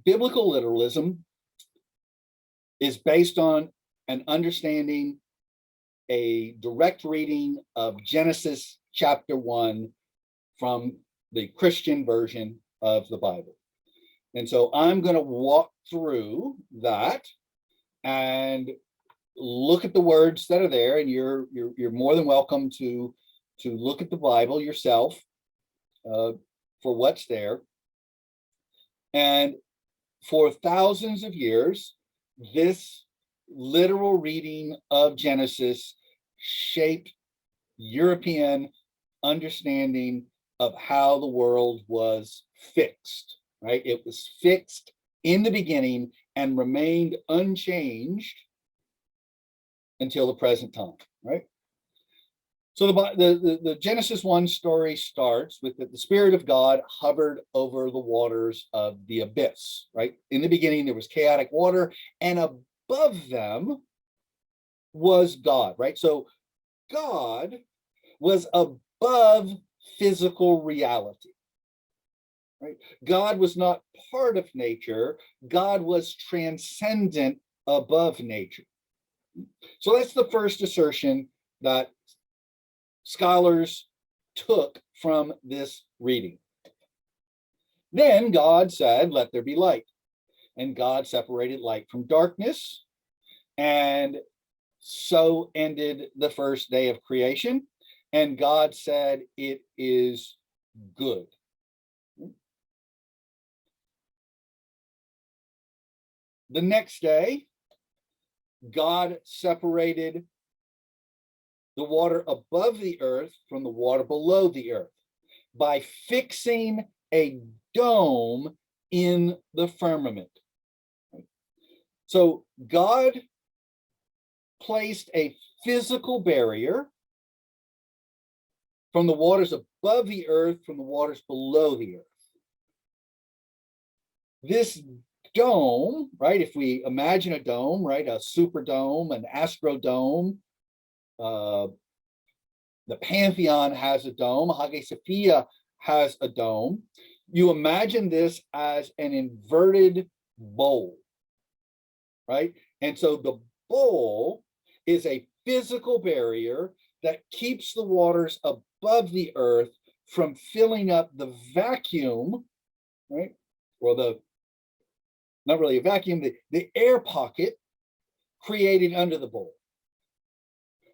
Biblical literalism is based on an understanding, a direct reading of Genesis chapter 1 from the Christian version of the Bible. And so I'm going to walk through that and look at the words that are there, and you're more than welcome to look at the Bible yourself for what's there. And for thousands of years, this literal reading of Genesis shaped European understanding of how the world was fixed, right? It was fixed in the beginning and remained unchanged until the present time, right? So the Genesis 1 story starts with that the Spirit of God hovered over the waters of the abyss, right? In the beginning, there was chaotic water, and above them was God, right? So God was above physical reality, right? God was not part of nature. God was transcendent above nature. So that's the first assertion that scholars took from this reading. Then God said, "Let there be light." And God separated light from darkness. And so ended the first day of creation. And God said, "It is good." The next day, God separated the water above the earth from the water below the earth by fixing a dome in the firmament. So God placed a physical barrier from the waters above the earth, from the waters below the earth. This dome, right? If we imagine a dome, right? A superdome, an astrodome. The Pantheon has a dome. Hagia Sophia has a dome. You imagine this as an inverted bowl, right? And so the bowl is a physical barrier that keeps the waters above the earth from filling up the vacuum, right? Or not really a vacuum, the air pocket created under the bowl.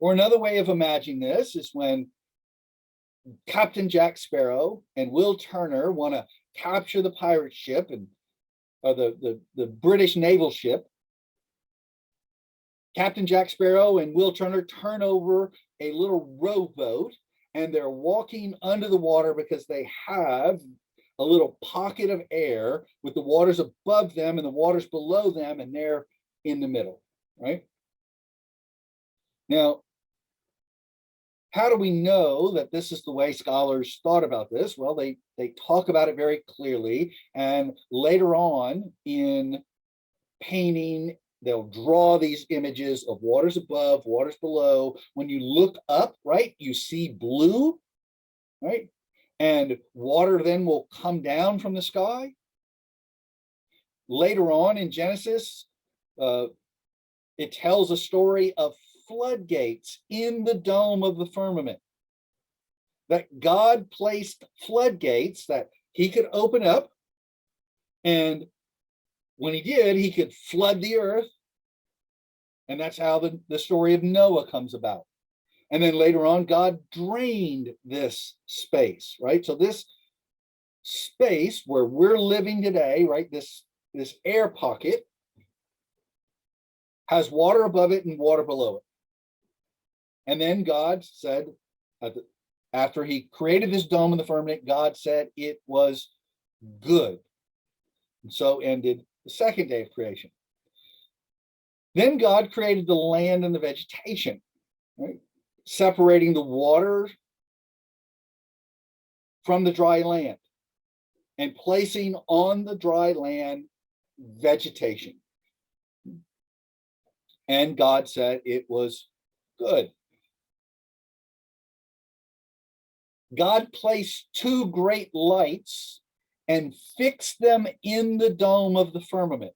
Or another way of imagining this is when Captain Jack Sparrow and Will Turner want to capture the pirate ship or the British naval ship. Captain Jack Sparrow and Will Turner turn over a little rowboat, and they're walking under the water because they have a little pocket of air with the waters above them and the waters below them, and they're in the middle, right? Now, how do we know that this is the way scholars thought about this? Well, they talk about it very clearly, and later on in painting, they'll draw these images of waters above, waters below. When you look up, right, you see blue, right? And water then will come down from the sky. Later on in Genesis, it tells a story of floodgates in the dome of the firmament. That God placed floodgates that he could open up, and when he did, he could flood the earth. And that's how the story of Noah comes about. And then later on, God drained this space, right? So this space where we're living today, right, this air pocket has water above it and water below it. And then God said, after he created this dome in the firmament, God said it was good. And so ended the second day of creation. Then God created the land and the vegetation, right? Separating the water from the dry land and placing on the dry land vegetation. And God said it was good. God placed two great lights and fixed them in the dome of the firmament.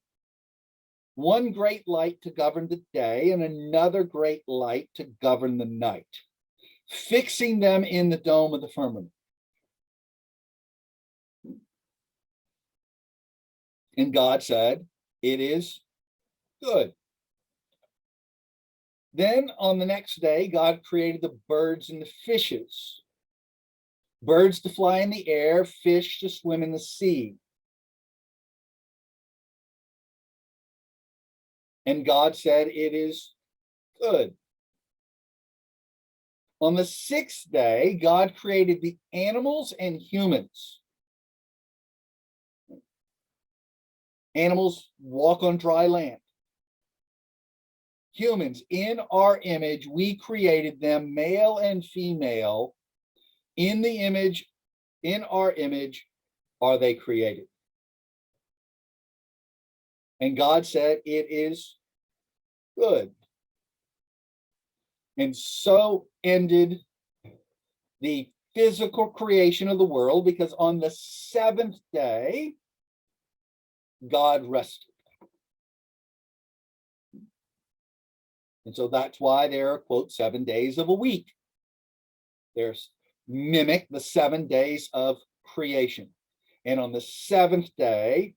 One great light to govern the day and another great light to govern the night, fixing them in the dome of the firmament. And God said, it is good. Then on the next day, God created the birds and the fishes, birds to fly in the air, fish to swim in the sea. And God said, it is good. On the sixth day, God created the animals and humans. Animals walk on dry land. Humans, in our image, we created them, male and female. In our image, are they created? And God said, it is good. And so ended the physical creation of the world, because on the seventh day, God rested. And so that's why there are, quote, 7 days of a week. There's mimic the 7 days of creation. And on the seventh day,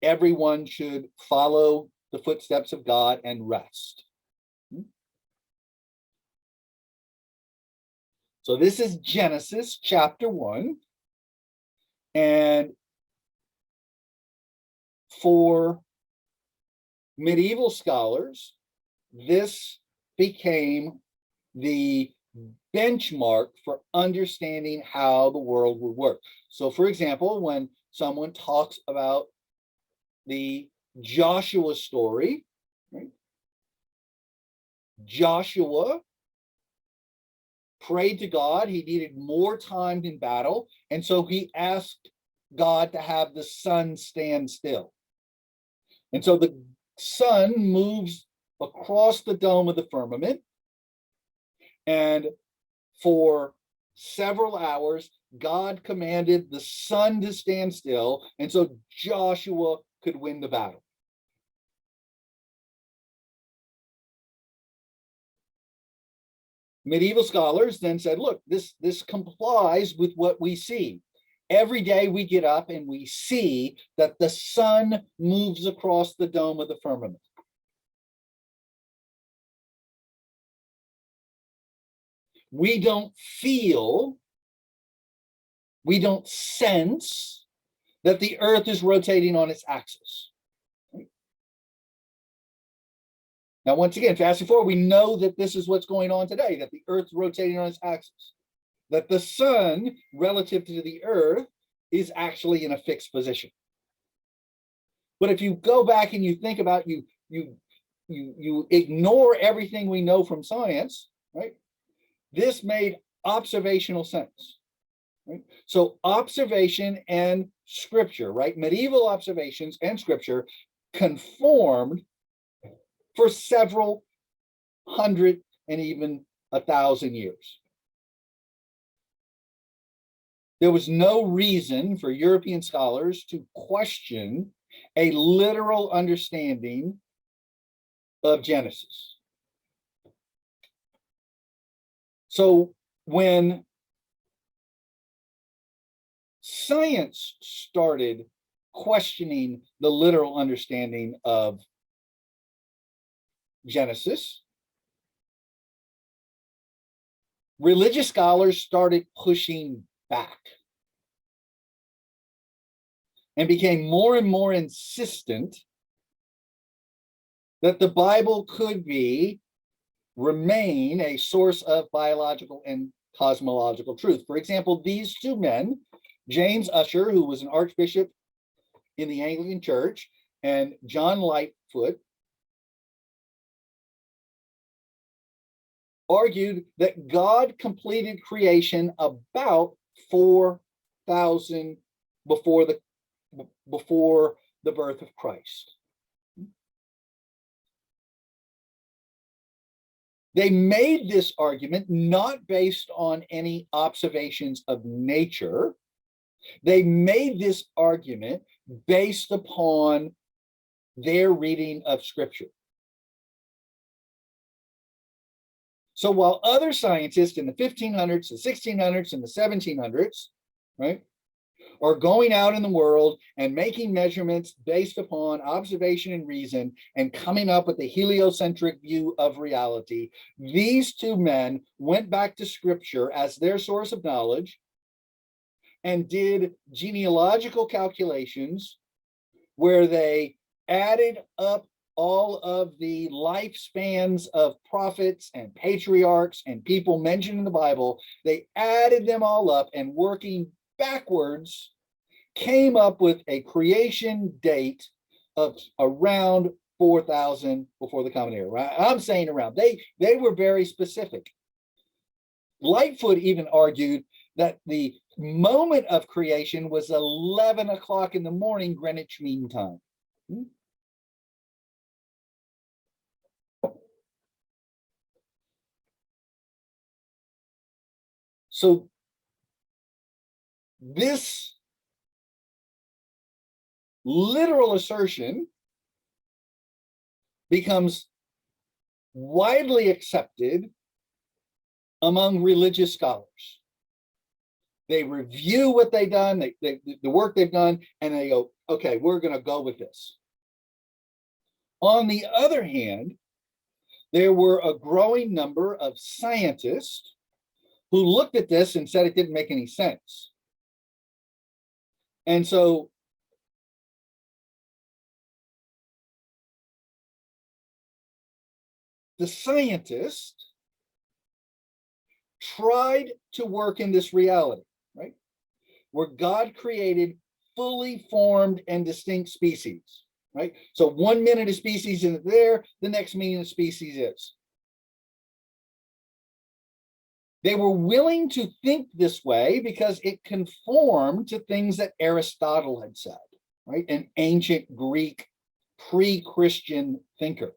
everyone should follow the footsteps of God and rest. So this is Genesis chapter 1. And for medieval scholars, this became the benchmark for understanding how the world would work. So for example, when someone talks about the Joshua story, right? Joshua prayed to God. He needed more time in battle. And so he asked God to have the sun stand still. And so the sun moves across the dome of the firmament. And for several hours, God commanded the sun to stand still. And so Joshua could win the battle. Medieval scholars then said, look, this complies with what we see. Every day we get up and we see that the sun moves across the dome of the firmament. We don't feel, we don't sense that the earth is rotating on its axis. Now, once again, fast forward, we know that this is what's going on today, that the earth's rotating on its axis, that the sun relative to the earth is actually in a fixed position. But if you go back and you think about, you ignore everything we know from science, right? This made observational sense, right? So observation and scripture, right? Medieval observations and scripture conformed for several hundred and even 1,000 years. There was no reason for European scholars to question a literal understanding of Genesis. So when science started questioning the literal understanding of Genesis, religious scholars started pushing back and became more and more insistent that the Bible could remain a source of biological and cosmological truth. For example, these two men, James Ussher, who was an archbishop in the Anglican Church, and John Lightfoot, argued that God completed creation about 4,000 before the birth of Christ. They made this argument not based on any observations of nature. They made this argument based upon their reading of Scripture. So while other scientists in the 1500s, the 1600s, and the 1700s, right, are going out in the world and making measurements based upon observation and reason and coming up with a heliocentric view of reality, these two men went back to Scripture as their source of knowledge and did genealogical calculations where they added up all of the lifespans of prophets and patriarchs and people mentioned in the Bible. They added them all up and working backwards came up with a creation date of around 4,000 before the Common Era. Right? I'm saying around. They were very specific. Lightfoot even argued that the moment of creation was 11 o'clock in the morning Greenwich Mean Time. So this literal assertion becomes widely accepted among religious scholars. They review what they've done, the work they've done, and they go, okay, we're going to go with this. On the other hand, there were a growing number of scientists who looked at this and said it didn't make any sense. And so the scientists tried to work in this reality, right? Where God created fully formed and distinct species, right? So 1 minute a species is there, the next minute a species is. They were willing to think this way because it conformed to things that Aristotle had said, right? An ancient Greek pre-Christian thinker.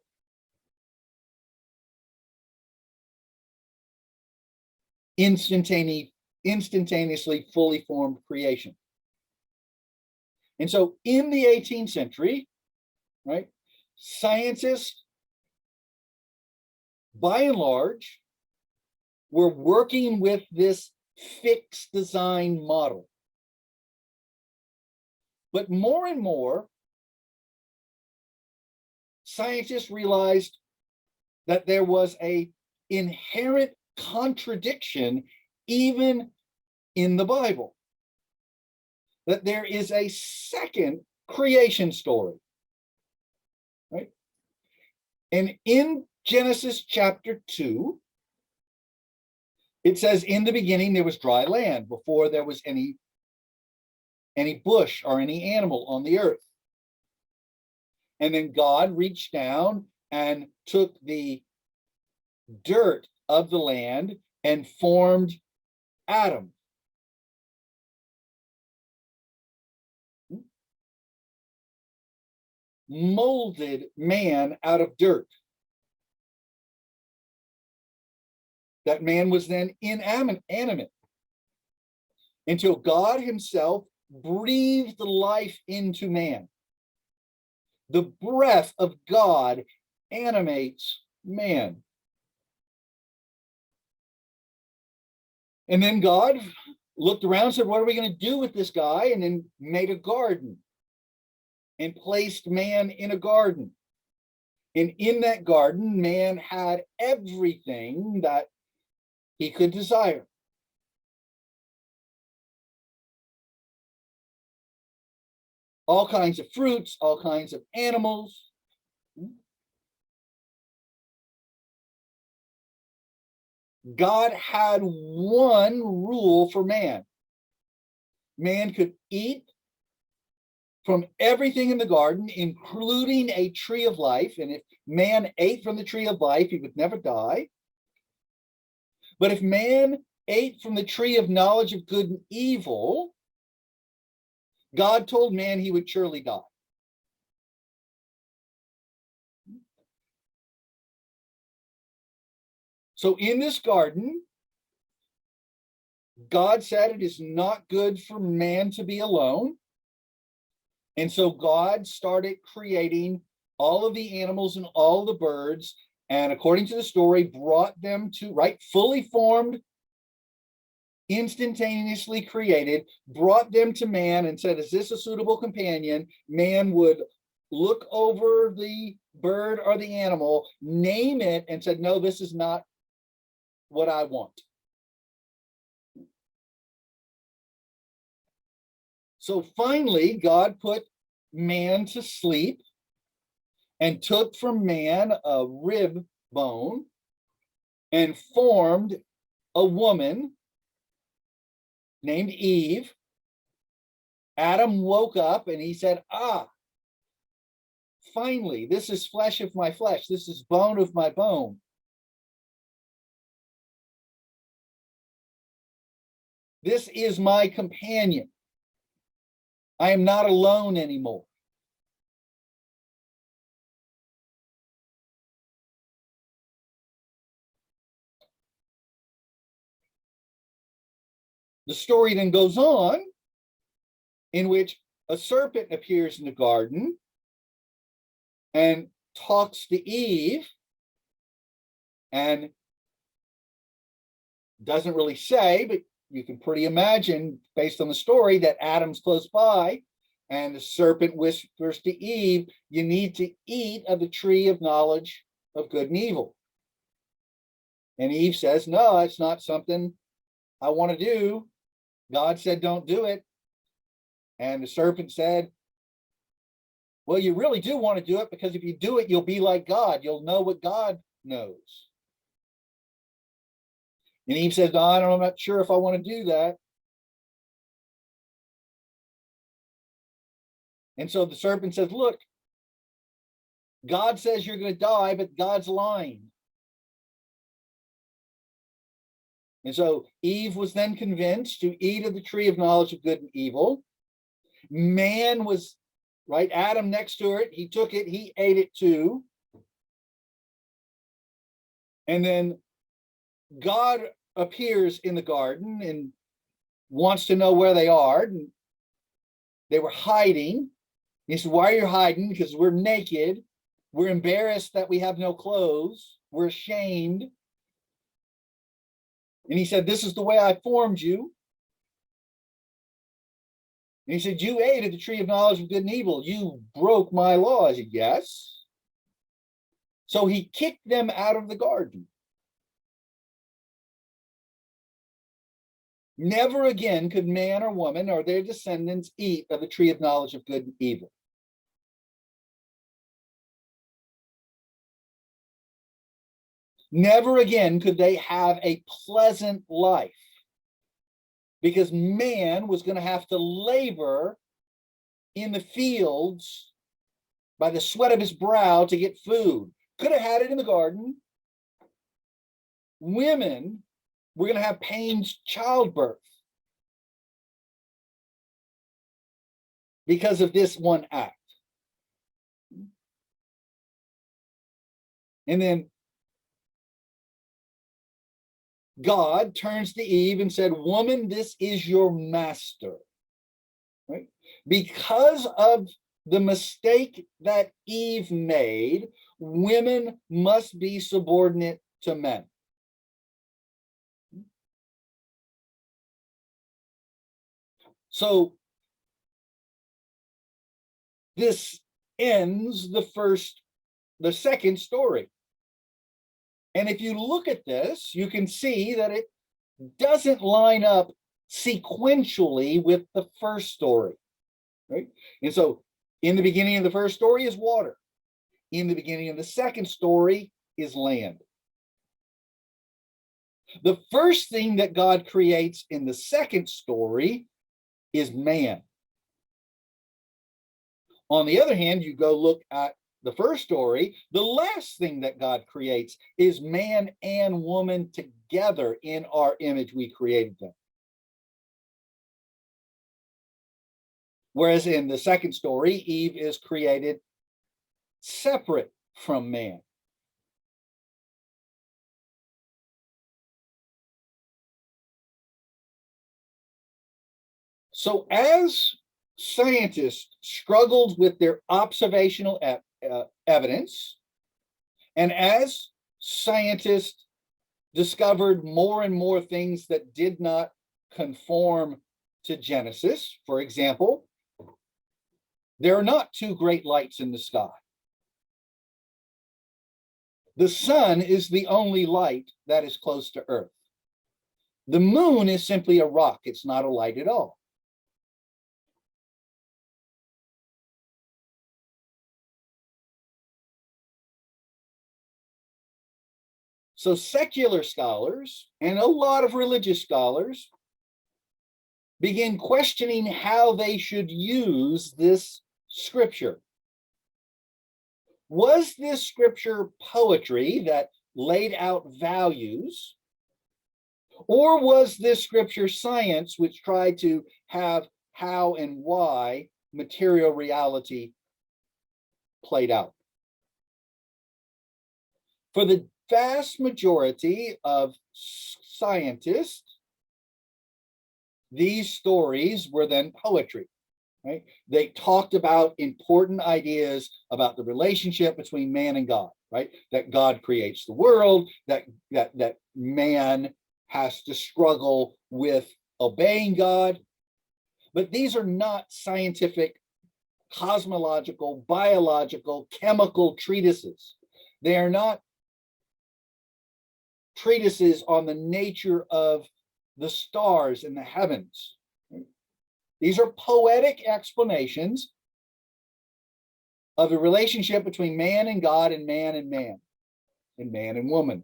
Instantaneously fully formed creation. And so in the 18th century, right, scientists, by and large, were working with this fixed design model. But more and more, scientists realized that there was an inherent contradiction even in the Bible, that there is a second creation story, right? And in Genesis chapter 2, it says, in the beginning there was dry land before there was any bush or any animal on the earth. And then God reached down and took the dirt of the land and formed Adam. Molded man out of dirt. That man was then inanimate until God himself breathed life into man. The breath of God animates man. And then God looked around and said, what are we going to do with this guy? And then made a garden and placed man in a garden. And in that garden, man had everything that he could desire. All kinds of fruits, all kinds of animals. God had one rule for man. Man could eat from everything in the garden, including a tree of life. And if man ate from the tree of life, he would never die. But if man ate from the tree of knowledge of good and evil, God told man he would surely die. So in this garden, God said it is not good for man to be alone. And so God started creating all of the animals and all the birds, and according to the story, brought them to, right, fully formed, instantaneously created, brought them to man and said, is this a suitable companion? Man would look over the bird or the animal, name it, and said, no, this is not what I want. So finally, God put man to sleep and took from man a rib bone and formed a woman named Eve. Adam woke up and he said, finally, this is flesh of my flesh. This is bone of my bone. This is my companion. I am not alone anymore. The story then goes on, in which a serpent appears in the garden and talks to Eve and doesn't really say, but you can pretty imagine based on the story that Adam's close by, and the serpent whispers to Eve, you need to eat of the tree of knowledge of good and evil. And Eve says, no, it's not something I want to do. God said, don't do it. And the serpent said, well, you really do want to do it, because if you do it, you'll be like God. You'll know what God knows. And Eve says, no, I'm not sure if I want to do that. And so the serpent says, look, God says you're going to die, but God's lying. And so Eve was then convinced to eat of the tree of knowledge of good and evil. Man was, right, Adam next to it. He took it, he ate it too. And then God appears in the garden and wants to know where they are. And they were hiding. He said, why are you hiding? Because we're naked. We're embarrassed that we have no clothes. We're ashamed. And he said, this is the way I formed you. And he said, you ate of the tree of knowledge of good and evil. You broke my law. I said, yes. So he kicked them out of the garden. Never again could man or woman or their descendants eat of the tree of knowledge of good and evil. Never again could they have a pleasant life, because man was going to have to labor in the fields by the sweat of his brow to get food. Could have had it in the garden. Women were going to have pains childbirth because of this one act. And then God turns to Eve and said, woman, this is your master. Right? Because of the mistake that Eve made, women must be subordinate to men. So this ends the second story. And if you look at this, you can see that it doesn't line up sequentially with the first story, right? And so in the beginning of the first story is water. In the beginning of the second story is land. The first thing that God creates in the second story is man. On the other hand, you go look at the first story, the last thing that God creates is man and woman together. In our image, we created them. Whereas in the second story, Eve is created separate from man. So as scientists struggled with their observational evidence, and as scientists discovered more and more things that did not conform to Genesis, for example, there are not two great lights in the sky. The sun is the only light that is close to Earth. The moon is simply a rock. It's not a light at all. So secular scholars and a lot of religious scholars begin questioning how they should use this scripture. Was this scripture poetry that laid out values, or was this scripture science which tried to have how and why material reality played out? For the vast majority of scientists, these stories were then poetry. Right? They talked about important ideas about the relationship between man and God, right? That God creates the world, that man has to struggle with obeying God. But these are not scientific, cosmological, biological, chemical treatises. They are not treatises on the nature of the stars in the heavens. These are poetic explanations of the relationship between man and God, and man and man, and man and woman.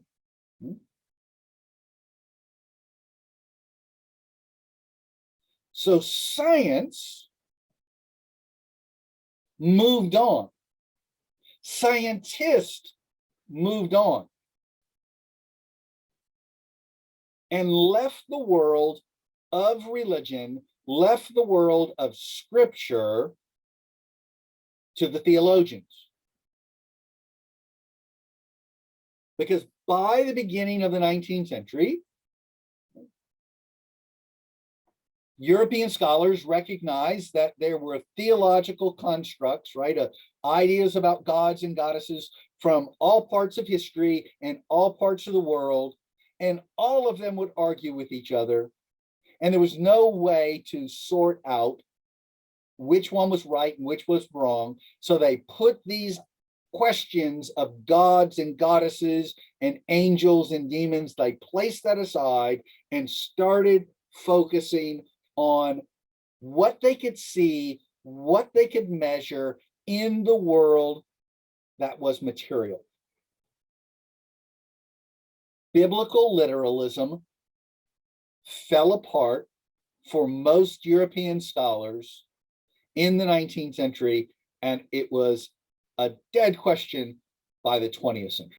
So science moved on. Scientists moved on and left the world of religion, left the world of scripture to the theologians. Because by the beginning of the 19th century, European scholars recognized that there were theological constructs, right? Ideas about gods and goddesses from all parts of history and all parts of the world, and all of them would argue with each other. And there was no way to sort out which one was right and which was wrong. So they put these questions of gods and goddesses and angels and demons, they placed that aside and started focusing on what they could see, what they could measure in the world that was material. Biblical literalism fell apart for most European scholars in the 19th century, and it was a dead question by the 20th century.